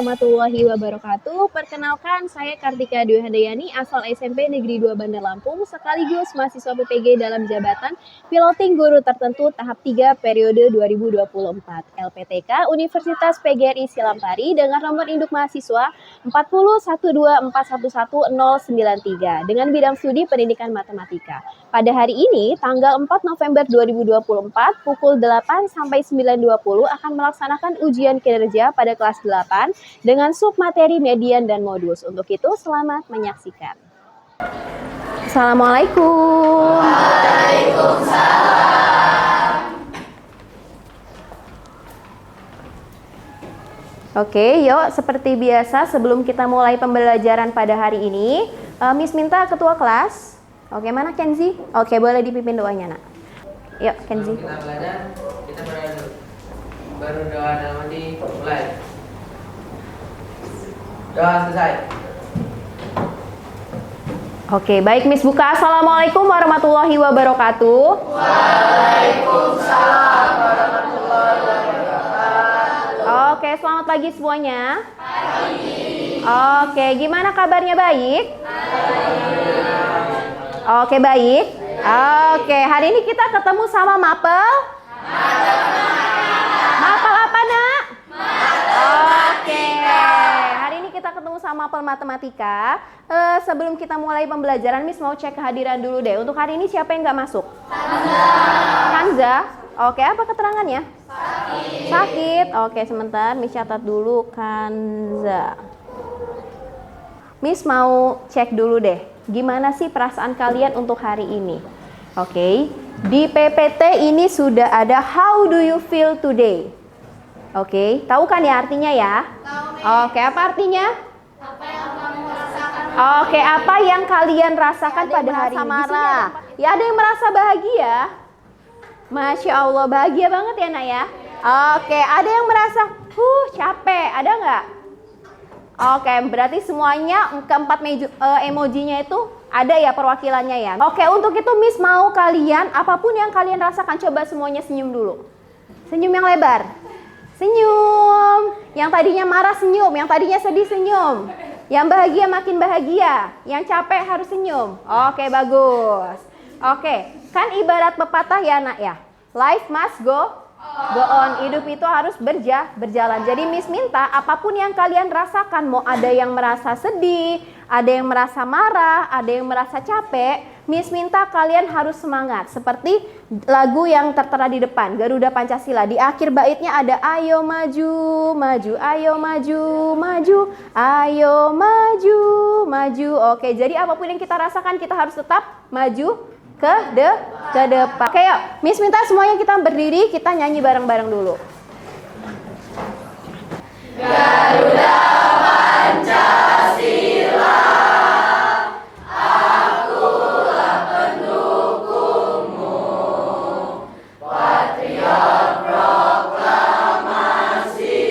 warahmatullahi wabarakatuh. Perkenalkan, saya Kartika Dwi Handayani, asal SMP Negeri 2 Bandar Lampung, sekaligus mahasiswa PPG dalam jabatan Piloting Guru Tertentu tahap 3 periode 2024 LPTK Universitas PGRI Silampari dengan nomor induk mahasiswa 40124111093 dengan bidang studi pendidikan matematika. Pada hari ini, tanggal 4 November 2024, pukul 8 sampai 9.20 akan melaksanakan ujian kinerja pada kelas 8 dengan submateri median dan modus. Untuk itu, selamat menyaksikan. Assalamualaikum. Waalaikumsalam. Oke, yuk seperti biasa sebelum kita mulai pembelajaran pada hari ini, Miss minta ketua kelas. Oke, mana Kenzi? Oke, boleh dipimpin doanya, Nak. Yuk, Kenzi. Kita belajar, kita berdoa dulu. Baru doa dalam hati mulai. Doa selesai. Oke, baik Miss buka. Assalamualaikum warahmatullahi wabarakatuh. Waalaikumsalam warahmatullahi wabarakatuh. Oke, selamat pagi semuanya. Pagi. Oke, gimana kabarnya, baik? Oke, baik. Oke, hari ini kita ketemu sama Mapel. Mapel apa, Nak? Oke, hari ini kita ketemu sama Mapel Matematika. Sebelum kita mulai pembelajaran, Miss mau cek kehadiran dulu deh. Untuk hari ini siapa yang nggak masuk? Kanza. Oke, apa keterangannya? Sakit. Oke, sebentar, Miss catat dulu Kanza. Miss mau cek dulu deh. Gimana sih perasaan kalian untuk hari ini? Oke, di PPT ini sudah ada how do you feel today? Oke, tahu kan ya artinya ya? Oke, apa artinya? Apa yang kamu rasakan? Oke, apa yang kalian rasakan pada hari ini? Marah. Ya, ada yang merasa bahagia. Masya Allah, bahagia banget ya, Nak ya? Oke, ada yang merasa capek, ada nggak? Oke, berarti semuanya keempat emojinya itu ada ya perwakilannya ya. Oke, untuk itu Miss mau kalian, apapun yang kalian rasakan, coba semuanya senyum dulu. Senyum yang lebar. Senyum. Yang tadinya marah senyum, yang tadinya sedih senyum. Yang bahagia makin bahagia, yang capek harus senyum. Oke, bagus. Oke, kan ibarat pepatah ya, Nak ya. Life must go on, hidup itu harus berjalan. Jadi Miss minta apapun yang kalian rasakan, mau ada yang merasa sedih, ada yang merasa marah, ada yang merasa capek, Miss minta kalian harus semangat. Seperti lagu yang tertera di depan, Garuda Pancasila. Di akhir baitnya ada ayo maju, maju, ayo maju, maju, ayo maju, maju. Oke, jadi apapun yang kita rasakan kita harus tetap maju ke depan. Oke, yuk. Miss minta semuanya kita berdiri, kita nyanyi bareng-bareng dulu. Garuda Pancasila, akulah pendukungmu, patriot proklamasi,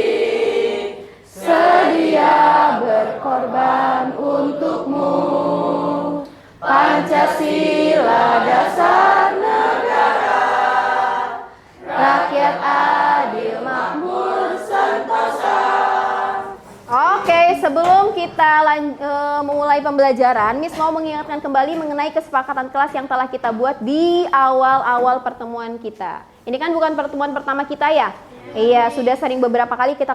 Sedia berkorban untukmu. Pancasila dasar negara, rakyat adil makmur sentosa. Oke, sebelum kita mulai pembelajaran, Miss mau mengingatkan kembali mengenai kesepakatan kelas yang telah kita buat di awal-awal pertemuan kita. Ini kan bukan pertemuan pertama kita ya? Iya, sudah sering beberapa kali kita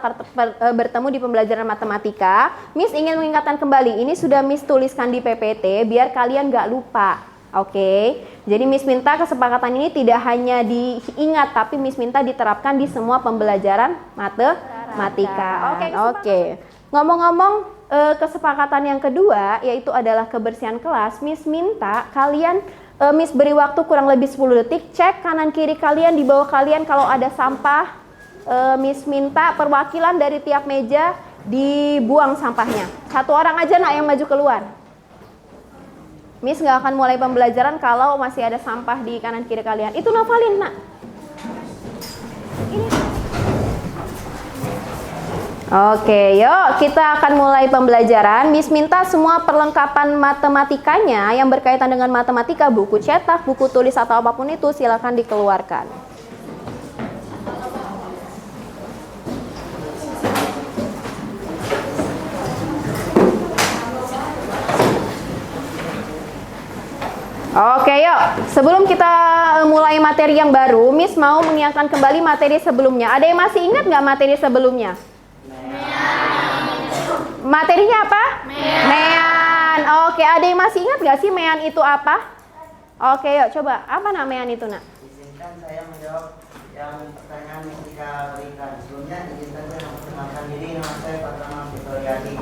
bertemu di pembelajaran matematika. Miss ingin mengingatkan kembali, ini sudah Miss tuliskan di PPT biar kalian gak lupa. Oke, jadi Miss minta kesepakatan ini tidak hanya diingat, tapi Miss minta diterapkan di semua pembelajaran matematika. Oke. Ngomong-ngomong, kesepakatan yang kedua yaitu adalah kebersihan kelas. Miss minta kalian, Miss beri waktu kurang lebih 10 detik, cek kanan kiri kalian, di bawah kalian kalau ada sampah. Miss minta perwakilan dari tiap meja dibuang sampahnya. Satu orang aja, Nak, yang maju keluar. Miss nggak akan mulai pembelajaran kalau masih ada sampah di kanan kiri kalian. Itu Novalin, Nak. Ini. Oke, yuk kita akan mulai pembelajaran. Miss minta semua perlengkapan matematikanya yang berkaitan dengan matematika, buku cetak, buku tulis atau apapun itu silakan dikeluarkan. Oke, yuk. Sebelum kita mulai materi yang baru, Miss mau mengingatkan kembali materi sebelumnya. Ada yang masih ingat nggak materi sebelumnya? Materinya apa? Mean. Oke, ada yang masih ingat nggak sih mean itu apa? Oke, yuk coba. Apa nak mean itu, nak? Izinkan saya menjawab yang pertanyaan yang kita berikan. Sebelumnya izinkan saya memperkenalkan diri. Nama saya Pratama Fitriadi.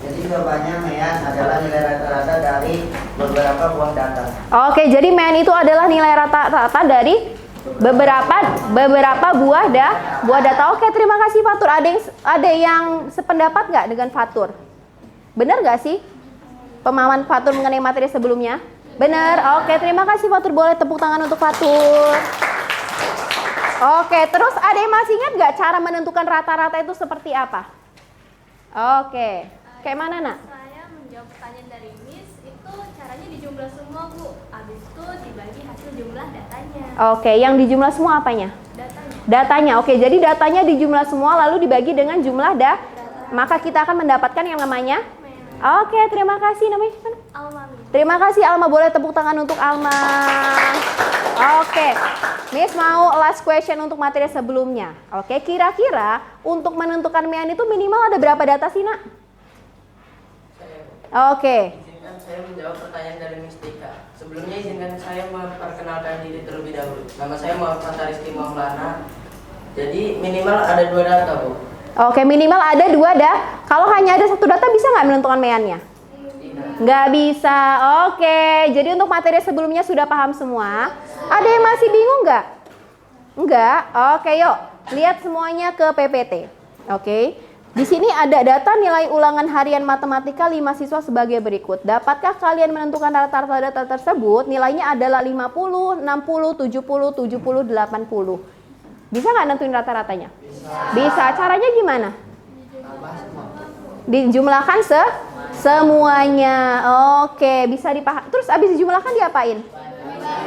Jadi jawabannya mean adalah nilai rata-rata dari beberapa buah data. Oke, jadi mean itu adalah nilai rata-rata dari beberapa buah data. Oke, terima kasih Fatur. Ada yang sependapat nggak dengan Fatur? Benar nggak sih pemahaman Fatur mengenai materi sebelumnya? Benar. Oke, terima kasih Fatur. Boleh tepuk tangan untuk Fatur. Oke, terus ada yang masih ingat nggak cara menentukan rata-rata itu seperti apa? Oke, kayak mana, nak? Saya menjawab pertanyaan dari Miss, itu caranya dijumlah semua, Bu. Habis itu dibagi hasil jumlah datanya. Oke, yang dijumlah semua apanya? Datanya. Oke, jadi datanya dijumlah semua lalu dibagi dengan jumlah maka kita akan mendapatkan yang namanya. Oke, terima kasih. Namanya mana? Alma. Terima kasih Alma, boleh tepuk tangan untuk Alma. Oke, Miss mau last question untuk materi sebelumnya. Oke, kira-kira untuk menentukan mean itu minimal ada berapa data sih, nak? Oke. Izinkan saya menjawab pertanyaan dari Miss Tika. Sebelumnya izinkan saya memperkenalkan diri terlebih dahulu. Nama saya Muhammad Rizky Maulana. Jadi minimal ada 2 data, Bu. Oke, minimal ada 2 Kalau hanya ada 1 data bisa nggak menentukan meannya? Nggak bisa. Oke, jadi untuk materi sebelumnya sudah paham semua. Ada yang masih bingung nggak? Nggak? Oke, yuk. Lihat semuanya ke PPT. Oke. Di sini ada data nilai ulangan harian matematika 5 siswa sebagai berikut. Dapatkah kalian menentukan rata-rata data tersebut? Nilainya adalah 50, 60, 70, 70, 80. Bisa nggak nentuin rata-ratanya? Bisa. Caranya gimana? Dijumlahkan semuanya. Oke, bisa dipahami. Terus abis dijumlahkan diapain?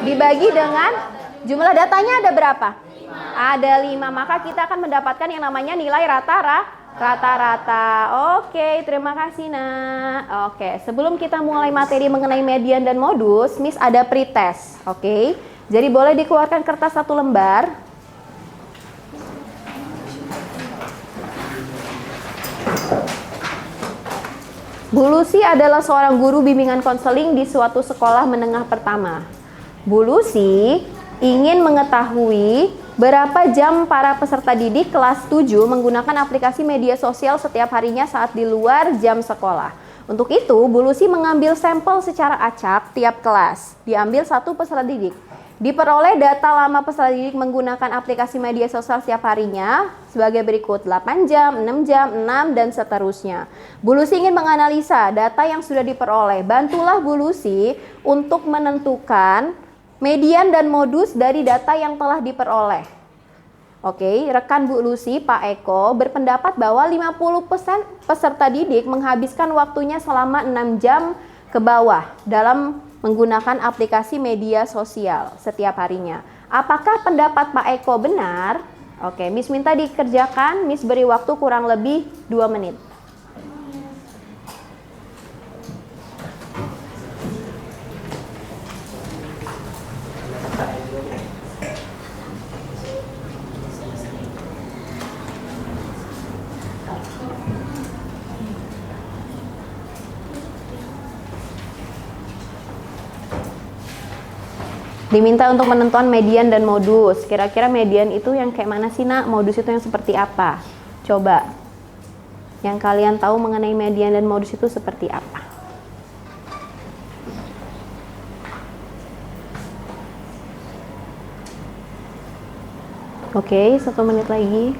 Dibagi dengan jumlah datanya ada berapa? Ada 5. Maka kita akan mendapatkan yang namanya nilai rata-rata. Oke, terima kasih, nak. Oke, sebelum kita mulai materi mengenai median dan modus, Miss ada pretest. Oke, jadi boleh dikeluarkan kertas 1 lembar. Bu Lucy adalah seorang guru bimbingan konseling di suatu sekolah menengah pertama. Bu Lucy ingin mengetahui berapa jam para peserta didik kelas 7 menggunakan aplikasi media sosial setiap harinya saat di luar jam sekolah. Untuk itu, Bu Lucy mengambil sampel secara acak tiap kelas. Diambil 1 peserta didik. Diperoleh data lama peserta didik menggunakan aplikasi media sosial setiap harinya sebagai berikut: 8 jam, 6 jam, 6, dan seterusnya. Bu Lucy ingin menganalisa data yang sudah diperoleh. Bantulah Bu Lucy untuk menentukan median dan modus dari data yang telah diperoleh. Oke, rekan Bu Lucy, Pak Eko, berpendapat bahwa 50% peserta didik menghabiskan waktunya selama 6 jam ke bawah dalam menggunakan aplikasi media sosial setiap harinya. Apakah pendapat Pak Eko benar? Oke, Miss minta dikerjakan. Miss beri waktu kurang lebih 2 menit. Diminta untuk menentukan median dan modus. Kira-kira median itu yang kayak mana sih, nak? Modus itu yang seperti apa? Coba. Yang kalian tahu mengenai median dan modus itu seperti apa? Oke, 1 menit lagi.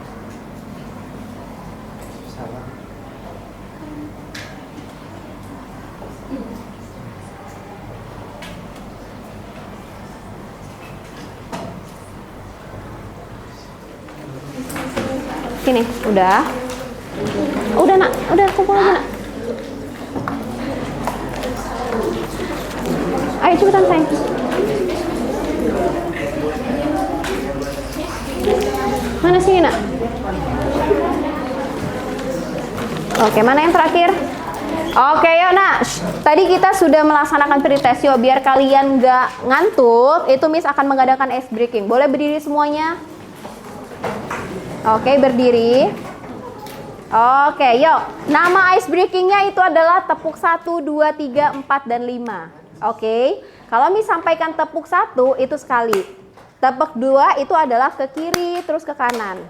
Sini, udah. Udah, nak. Udah, kumpul lagi, nak. Ayo, cepetan, sayang. Mana sini, nak? Oke, mana yang terakhir? Oke, yuk nak. Tadi kita sudah melaksanakan pretest yuk. Biar kalian nggak ngantuk, itu Miss akan mengadakan ice breaking. Boleh berdiri semuanya? Oke, berdiri. Oke, yuk. Nama ice breakingnya itu adalah tepuk 1, 2, 3, 4, dan 5. Oke. Kalau Miss sampaikan tepuk 1 itu sekali. Tepuk 2 itu adalah ke kiri terus ke kanan.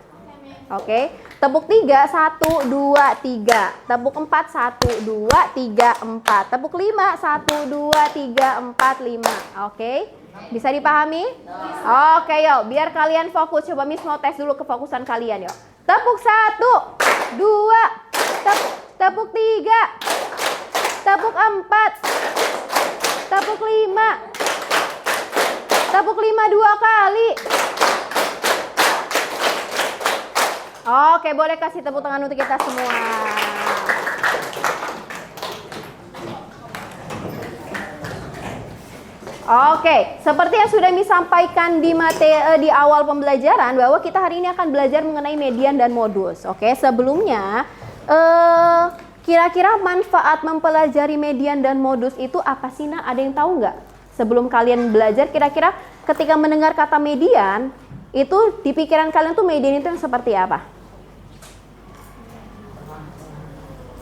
Oke. Tepuk 3, 1, 2, 3. Tepuk 4, 1, 2, 3, 4. Tepuk 5, 1, 2, 3, 4, 5. Oke. Bisa dipahami? Oke, yuk. Biar kalian fokus. Coba Miss mau tes dulu kefokusan kalian, yuk. Tepuk 1, 2, tepuk 3, tepuk 4, tepuk 5, tepuk 5 2 kali. Oke, boleh kasih tepuk tangan untuk kita semua. Oke, seperti yang sudah disampaikan di awal pembelajaran bahwa kita hari ini akan belajar mengenai median dan modus. Oke, sebelumnya kira-kira manfaat mempelajari median dan modus itu apa sih, Nak? Ada yang tahu nggak? Sebelum kalian belajar, kira-kira ketika mendengar kata median, itu di pikiran kalian tuh median itu yang seperti apa?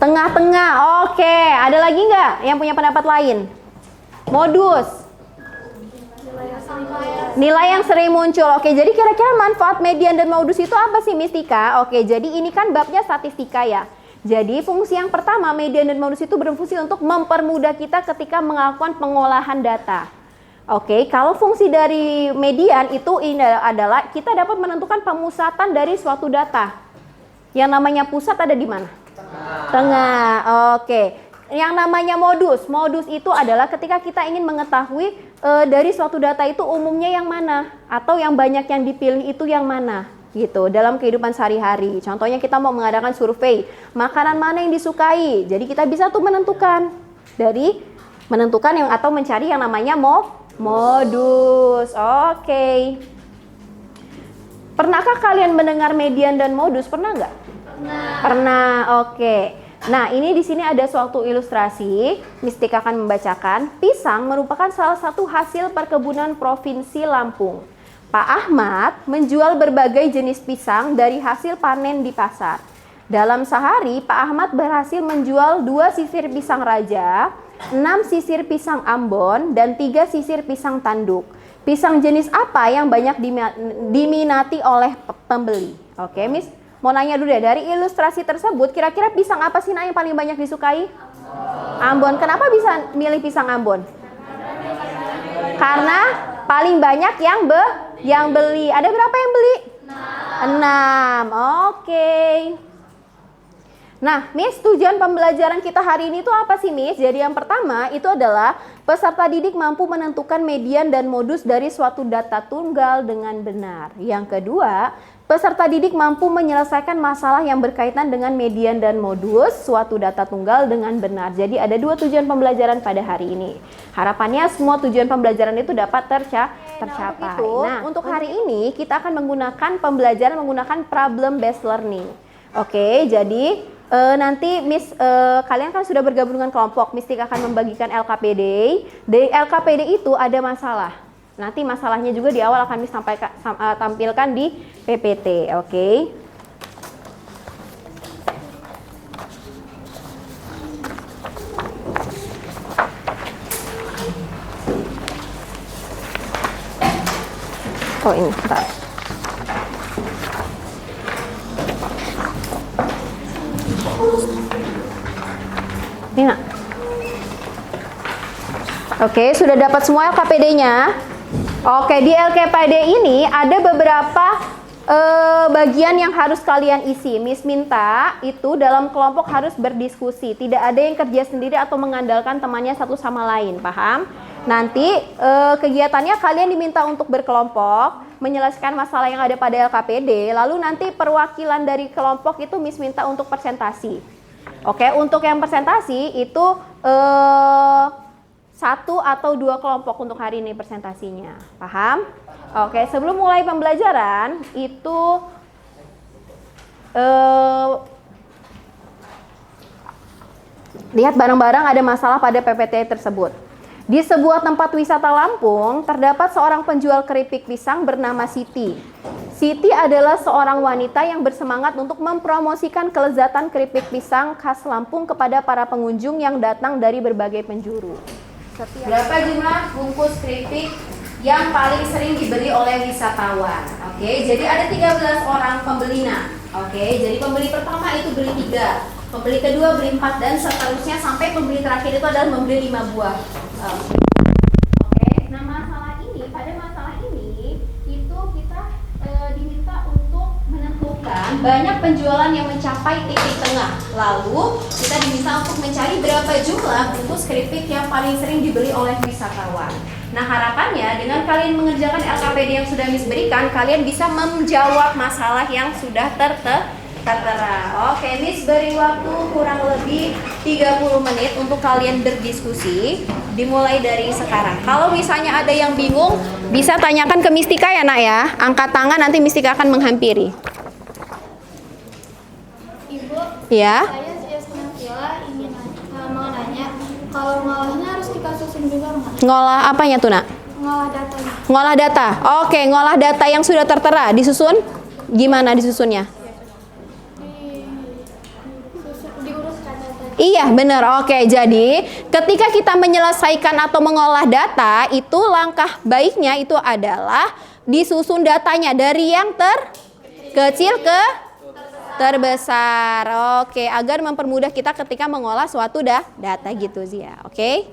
Tengah-tengah. Oke, ada lagi nggak yang punya pendapat lain? Modus. Nilai yang sering muncul. Oke, jadi kira-kira manfaat median dan modus itu apa sih, Mistika? Oke, jadi ini kan babnya statistika ya. Jadi fungsi yang pertama, median dan modus itu berfungsi untuk mempermudah kita ketika melakukan pengolahan data. Oke, kalau fungsi dari median itu adalah kita dapat menentukan pemusatan dari suatu data. Yang namanya pusat ada di mana? Tengah. Oke. Yang namanya modus. Modus itu adalah ketika kita ingin mengetahui dari suatu data itu umumnya yang mana atau yang banyak yang dipilih itu yang mana gitu dalam kehidupan sehari-hari. Contohnya kita mau mengadakan survei, makanan mana yang disukai. Jadi kita bisa tuh menentukan yang atau mencari yang namanya modus. Oke. Pernahkah kalian mendengar median dan modus? Pernah nggak? Pernah. Oke. Nah, ini di sini ada suatu ilustrasi. Mistika akan membacakan. Pisang merupakan salah satu hasil perkebunan Provinsi Lampung. Pak Ahmad menjual berbagai jenis pisang dari hasil panen di pasar. Dalam sehari, Pak Ahmad berhasil menjual 2 sisir pisang raja, 6 sisir pisang Ambon, dan 3 sisir pisang tanduk. Pisang jenis apa yang banyak diminati oleh pembeli? Oke, Miss. Mau nanya dulu deh, dari ilustrasi tersebut, kira-kira pisang apa sih, Nak, yang paling banyak disukai? Ambon. Kenapa bisa milih pisang Ambon? Karena paling banyak yang beli. Ada berapa yang beli? 6. Oke. Nah, Miss, tujuan pembelajaran kita hari ini itu apa sih, Miss? Jadi yang pertama itu adalah peserta didik mampu menentukan median dan modus dari suatu data tunggal dengan benar. Yang kedua, peserta didik mampu menyelesaikan masalah yang berkaitan dengan median dan modus suatu data tunggal dengan benar. Jadi ada 2 tujuan pembelajaran pada hari ini. Harapannya semua tujuan pembelajaran itu dapat tercapai. Nah, untuk hari ini kita akan menggunakan pembelajaran menggunakan problem based learning. Oke, jadi nanti Miss kalian kan sudah bergabung dengan kelompok. Mistika akan membagikan LKPD. Di LKPD itu ada masalah. Nanti masalahnya juga di awal akan Miss tampilkan di PPT, oke? Oh ini, bentar. Ini nggak? Oke, sudah dapat semua LKPD-nya. Oke, di LKPD ini ada beberapa bagian yang harus kalian isi. Miss minta itu dalam kelompok harus berdiskusi. Tidak ada yang kerja sendiri atau mengandalkan temannya satu sama lain. Paham? Nanti kegiatannya kalian diminta untuk berkelompok, menyelesaikan masalah yang ada pada LKPD. Lalu nanti perwakilan dari kelompok itu Miss minta untuk presentasi. Oke, untuk yang presentasi itu 1 atau 2 kelompok untuk hari ini presentasinya. Paham? Oke, sebelum mulai pembelajaran itu Lihat bareng-bareng ada masalah pada PPT tersebut. Di sebuah tempat wisata Lampung, terdapat seorang penjual keripik pisang bernama Siti. Siti adalah seorang wanita yang bersemangat untuk mempromosikan kelezatan keripik pisang khas Lampung kepada para pengunjung yang datang dari berbagai penjuru. Berapa jumlah bungkus keripik yang paling sering dibeli oleh wisatawan? Oke, jadi ada 13 orang pembeli. Oke, jadi pembeli pertama itu beli 3, pembeli kedua beli 4, dan seterusnya sampai pembeli terakhir itu adalah membeli 5 buah. Oke, nah pada masalah ini itu kita diminta untuk menentukan banyak penjualan yang mencapai titik tengah. Lalu kita diminta untuk mencari berapa jumlah bungkus keripik yang paling sering dibeli oleh wisatawan. Nah, harapannya dengan kalian mengerjakan LKPD yang sudah Miss berikan, kalian bisa menjawab masalah yang sudah tertera. Oke, Miss beri waktu kurang lebih 30 menit untuk kalian berdiskusi, dimulai dari sekarang. Kalau misalnya ada yang bingung, bisa tanyakan ke Mistika ya nak ya. Angkat tangan, nanti Mistika akan menghampiri. Ibu, Ya. saya ingin mau nanya, kalau ngolahnya harus kita susun juga nggak? Ngolah apanya tuh nak? Ngolah datanya. Ngolah data. Oke, ngolah data yang sudah tertera disusun. Gimana disusunnya? Diuruskan datanya. Iya, benar. Oke, jadi ketika kita menyelesaikan atau mengolah data, itu langkah baiknya itu adalah disusun datanya dari yang terkecil ke terbesar. Oke, agar mempermudah kita ketika mengolah suatu data gitu sih ya. Oke.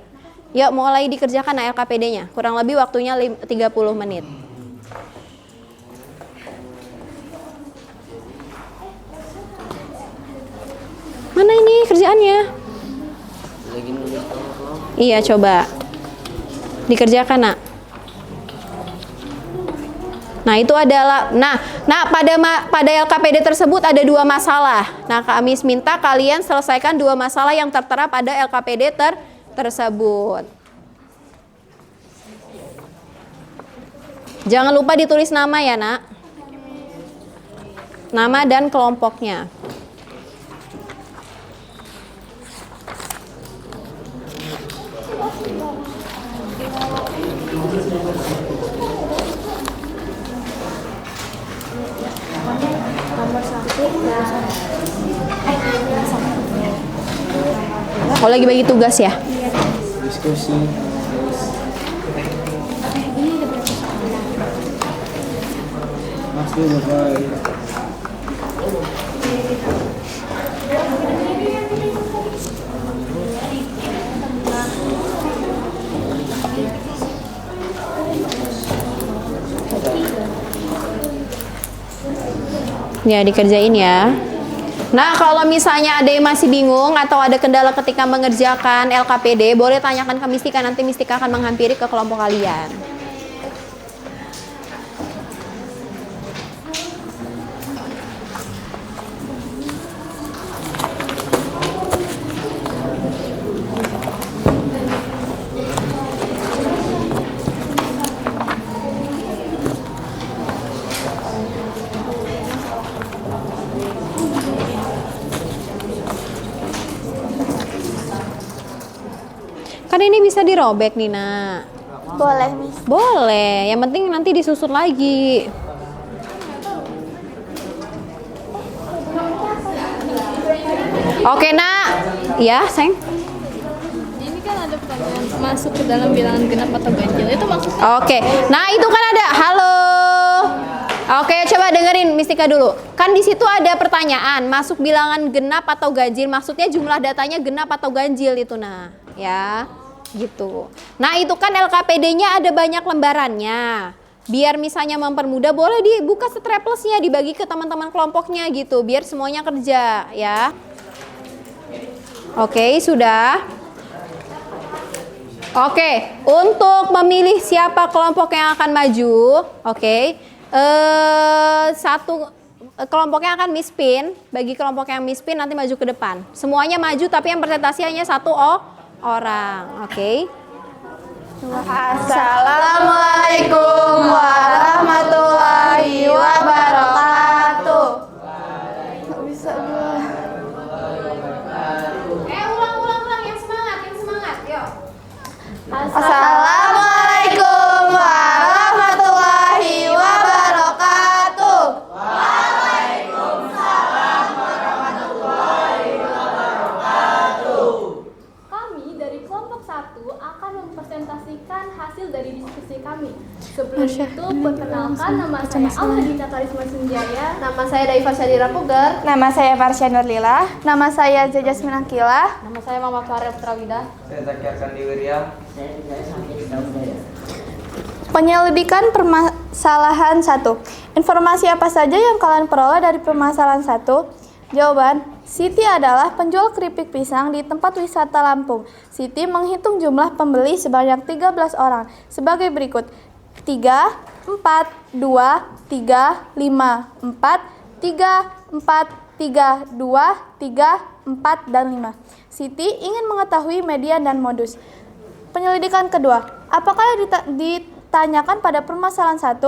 Yuk mulai dikerjakan LKPD-nya. Kurang lebih waktunya 30 menit. Mana ini kerjaannya? Lagi nulis Iya, coba dikerjakan nak. Nah, itu adalah pada LKPD tersebut ada 2 masalah. Nah, kami minta kalian selesaikan 2 masalah yang tertera pada LKPD tersebut. Jangan lupa ditulis nama ya, nak. Nama dan kelompoknya. Oh, lagi bagi tugas ya? diskusi. Masih baik. Ya, dikerjain ya. Nah, kalau misalnya ada yang masih bingung atau ada kendala ketika mengerjakan LKPD, boleh tanyakan ke Mistika, nanti Mistika akan menghampiri ke kelompok kalian. Kan ini bisa dirobek, Nina. Boleh, Miss. Boleh, yang penting nanti disusun lagi. Oke, Nak. Ya, sayang. Ini kan ada pertanyaan masuk ke dalam bilangan genap atau ganjil. Itu maksudnya Oke. Nah, itu kan ada halo. Oke, coba dengerin Mistika dulu. Kan di situ ada pertanyaan, masuk bilangan genap atau ganjil, maksudnya jumlah datanya genap atau ganjil itu, nah. Ya, gitu. Nah, itu kan LKPD-nya ada banyak lembarannya. Biar misalnya mempermudah, boleh dibuka straplesnya, dibagi ke teman-teman kelompoknya gitu, biar semuanya kerja, ya. Oke, sudah. Oke, untuk memilih siapa kelompok yang akan maju, oke, satu kelompoknya akan mispin, bagi kelompok yang mispin nanti maju ke depan. Semuanya maju, tapi yang presentasi hanya satu orang, oke. Assalamualaikum warahmatullahi wabarakatuh. bisa gua. Ulang. Assalamualaikum warahmatullahi wabarakatuh. Kami dari kelompok 1 akan mempresentasikan hasil dari diskusi kami. Sebelum itu, perkenalkan nama saya Alhadita Karisma Sunjaya. Nama saya Daifa Syadira Pugar. Nama saya Farsya Nurlila. Nama saya Jasmine Akilah. Nama saya Mama Farel Putrawida. Saya Zaki Arsandi Wirya. Penyelidikan permasalahan 1. Informasi apa saja yang kalian peroleh dari permasalahan 1? Jawaban, Siti adalah penjual keripik pisang di tempat wisata Lampung. Siti menghitung jumlah pembeli sebanyak 13 orang sebagai berikut. 3, 4, 2, 3, 5, 4, 3, 4, 3, 2, 3, 4, dan 5. Siti ingin mengetahui median dan modus. Penyelidikan kedua, apakah yang ditanyakan pada permasalahan 1?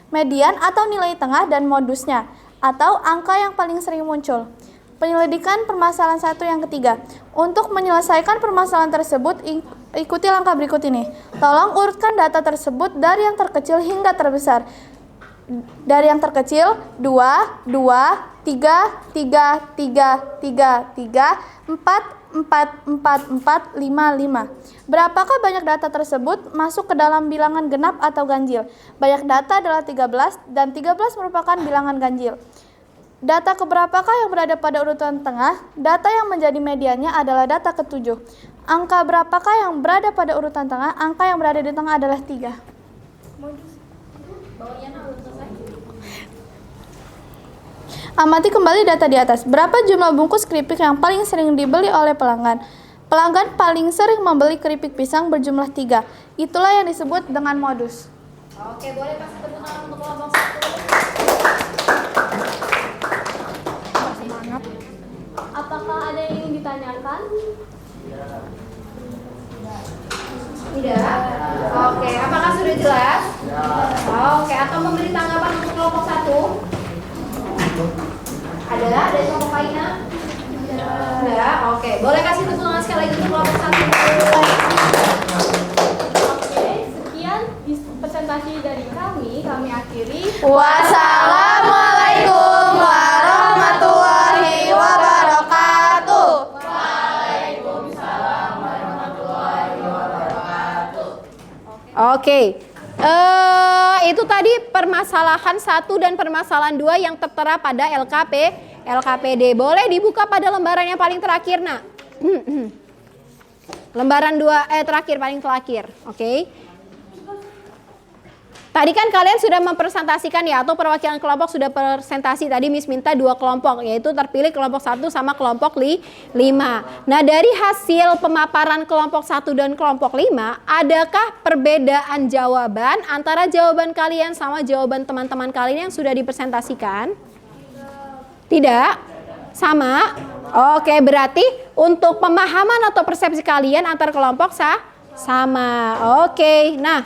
Median atau nilai tengah dan modusnya, atau angka yang paling sering muncul. Penyelidikan permasalahan 1 yang ketiga. Untuk menyelesaikan permasalahan tersebut, ikuti langkah berikut ini. Tolong urutkan data tersebut dari yang terkecil hingga terbesar. Dari yang terkecil, 2, 2, 3, 3, 3, 3, 3, 4, 4, 4, 4, 5, 5. Berapakah banyak data tersebut masuk ke dalam bilangan genap atau ganjil? Banyak data adalah 13 dan 13 merupakan bilangan ganjil. Data keberapakah yang berada pada urutan tengah? Data yang menjadi mediannya adalah data ke-7. Angka berapakah yang berada pada urutan tengah? Angka yang berada di tengah adalah 3. Amati kembali data di atas. Berapa jumlah bungkus keripik yang paling sering dibeli oleh pelanggan? Pelanggan paling sering membeli keripik pisang berjumlah 3. Itulah yang disebut dengan modus. Oke, boleh kasih tepuk tangan untuk kelompok 1. Apakah ada yang ingin ditanyakan? Tidak. Oke, apakah sudah jelas? Oke, atau memberi tanggapan untuk kelompok 1? Ada dari kelompok lainnya? Enggak. Oke, boleh kasih tepuk tangan sekali lagi untuk kelompok 1. Oke, sekian presentasi dari kami akhiri. Wassalamualaikum warahmatullahi wabarakatuh. Oke. Itu tadi permasalahan 1 dan permasalahan 2 yang tertera pada LKPD. Boleh dibuka pada lembaran yang paling terakhir, Nak. Lembaran 2 terakhir, paling terakhir. Oke. Tadi kan kalian sudah mempresentasikan ya, atau perwakilan kelompok sudah presentasi. Tadi Miss minta 2 kelompok, yaitu terpilih kelompok 1 sama kelompok 5. Nah, dari hasil pemaparan kelompok 1 dan kelompok 5, adakah perbedaan jawaban antara jawaban kalian sama jawaban teman-teman kalian yang sudah dipresentasikan? Tidak? Sama? Oke, berarti untuk pemahaman atau persepsi kalian antar kelompok sama. Oke, nah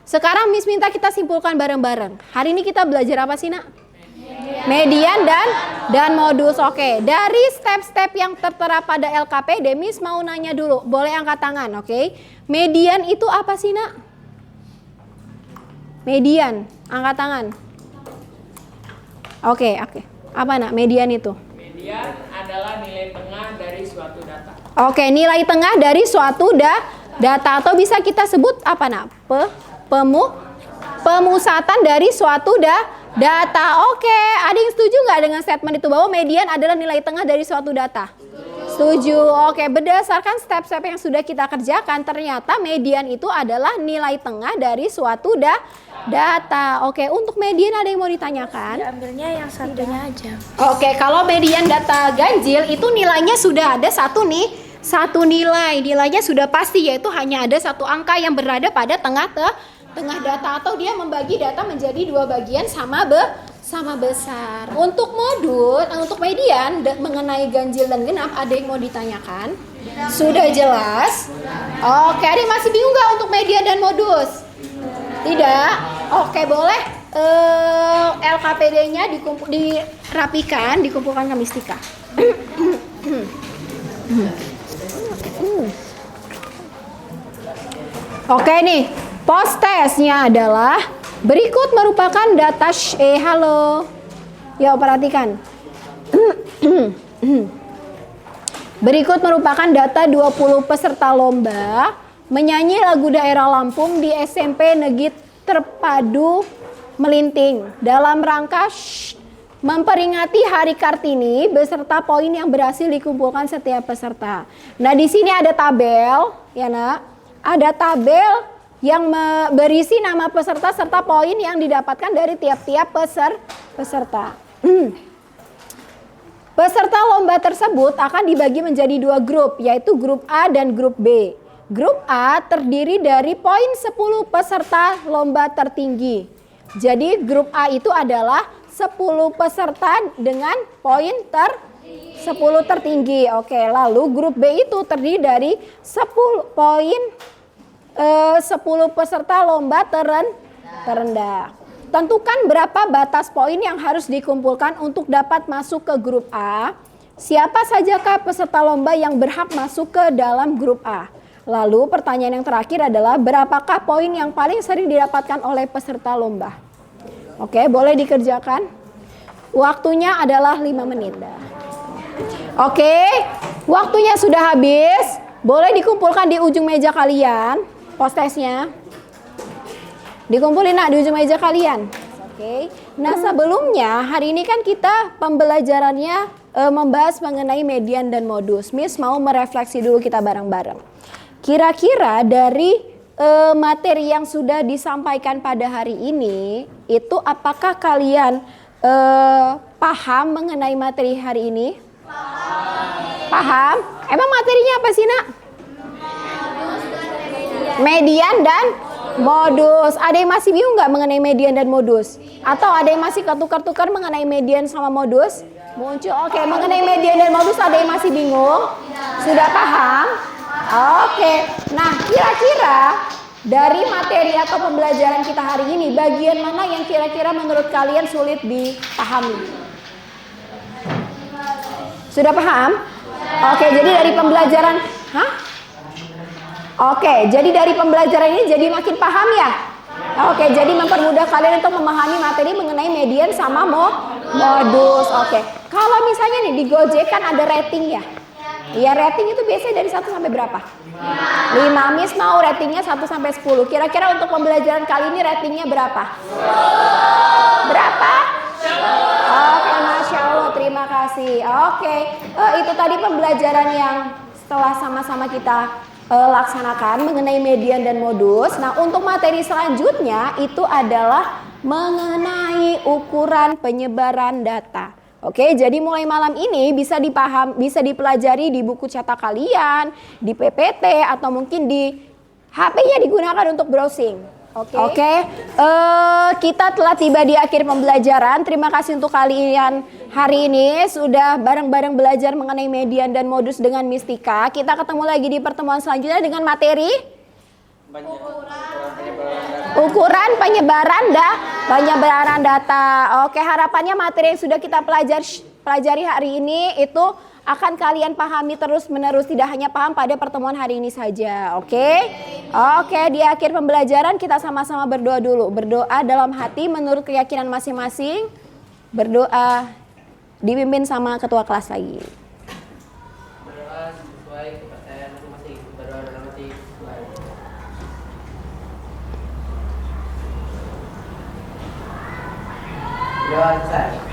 sekarang Miss minta kita simpulkan bareng-bareng. Hari ini kita belajar apa sih, Nak? Median dan modus. Oke, dari step-step yang tertera pada LKPD, Miss mau nanya dulu. Boleh angkat tangan, oke? Median itu apa sih, Nak? Median, angkat tangan. Oke. Apa, Nak? Median itu? Median adalah nilai tengah dari suatu data. Oke, nilai tengah dari suatu data, atau bisa kita sebut apa, Nak? Pemusatan dari suatu data. Oke, ada yang setuju nggak dengan statement itu bahwa median adalah nilai tengah dari suatu data? Setuju. Oke, berdasarkan step-step yang sudah kita kerjakan, ternyata median itu adalah nilai tengah dari suatu data. Oke, untuk median ada yang mau ditanyakan? Ambilnya yang satunya aja. Oke, kalau median data ganjil itu nilainya sudah ada satu nilainya sudah pasti, yaitu hanya ada satu angka yang berada pada tengah data, atau dia membagi data menjadi 2 bagian sama besar. Untuk modus, untuk median mengenai ganjil dan genap, ada yang mau ditanyakan? Sudah jelas? Oke, ada yang masih bingung nggak untuk median dan modus? Tidak? Oke, boleh LKPD-nya dirapikan, dikumpulkan ke Mistika. Oke nih, post testnya adalah berikut merupakan data halo. Yuk perhatikan. Berikut merupakan data 20 peserta lomba menyanyi lagu daerah Lampung di SMP Negeri Terpadu Melinting dalam rangka memperingati Hari Kartini beserta poin yang berhasil dikumpulkan setiap peserta. Nah, di sini ada tabel, ya Nak. Ada tabel yang berisi nama peserta serta poin yang didapatkan dari tiap-tiap peserta. Peserta lomba tersebut akan dibagi menjadi 2 grup, yaitu grup A dan grup B. Grup A terdiri dari poin 10 peserta lomba tertinggi. Jadi grup A itu adalah 10 peserta dengan poin 10 tertinggi. Oke, lalu grup B itu terdiri dari 10 peserta lomba terendah. Tentukan berapa batas poin yang harus dikumpulkan untuk dapat masuk ke grup A. Siapa sajakah peserta lomba yang berhak masuk ke dalam grup A? Lalu pertanyaan yang terakhir adalah berapakah poin yang paling sering didapatkan oleh peserta lomba? Oke, boleh dikerjakan. Waktunya adalah 5 menit. Oke, waktunya sudah habis. Boleh dikumpulkan di ujung meja kalian, post testnya. Dikumpulin Nak di ujung meja kalian. Oke. Nah, sebelumnya hari ini kan kita pembelajarannya membahas mengenai median dan modus. Miss mau merefleksi dulu kita bareng-bareng. Kira-kira dari materi yang sudah disampaikan pada hari ini, itu apakah kalian paham mengenai materi hari ini? Paham? Emang materinya apa sih Nak? Median dan modus. Ada yang masih bingung nggak mengenai median dan modus? Atau ada yang masih ketukar-tukar mengenai median sama modus? Muncul. Oke, mengenai median dan modus ada yang masih bingung? Sudah paham? Oke. Nah, kira-kira dari materi atau pembelajaran kita hari ini, bagian mana yang kira-kira menurut kalian sulit dipahami? Sudah paham? Oke, jadi dari pembelajaran, Oke, jadi dari pembelajaran ini jadi makin paham ya? Oke, jadi mempermudah kalian untuk memahami materi mengenai median sama modus. Oke, kalau misalnya nih di Gojek kan ada rating ya? Iya, rating itu biasanya dari 1 sampai berapa? 5. Miss mau ratingnya 1 sampai 10. Kira-kira untuk pembelajaran kali ini ratingnya berapa? Berapa? Oke, Masya Allah, terima kasih. Oke, itu tadi pembelajaran yang setelah sama-sama kita laksanakan mengenai median dan modus. Nah, untuk materi selanjutnya itu adalah mengenai ukuran penyebaran data. Oke, jadi mulai malam ini bisa dipelajari di buku cetak kalian, di PPT atau mungkin di HP-nya digunakan untuk browsing. Oke, kita telah tiba di akhir pembelajaran. Terima kasih untuk kalian hari ini sudah bareng-bareng belajar mengenai median dan modus dengan Mistika. Kita ketemu lagi di pertemuan selanjutnya dengan materi ukuran penyebaran data. Oke, harapannya materi yang sudah kita pelajari hari ini itu akan kalian pahami terus-menerus, tidak hanya paham pada pertemuan hari ini saja. Oke, di akhir pembelajaran kita sama-sama berdoa dulu. Berdoa dalam hati menurut keyakinan masing-masing. Berdoa dipimpin sama ketua kelas lagi. Berdoa sesuai kepercayaan masing-masing. Berdoa dalam hati sesuai. Doa selesai.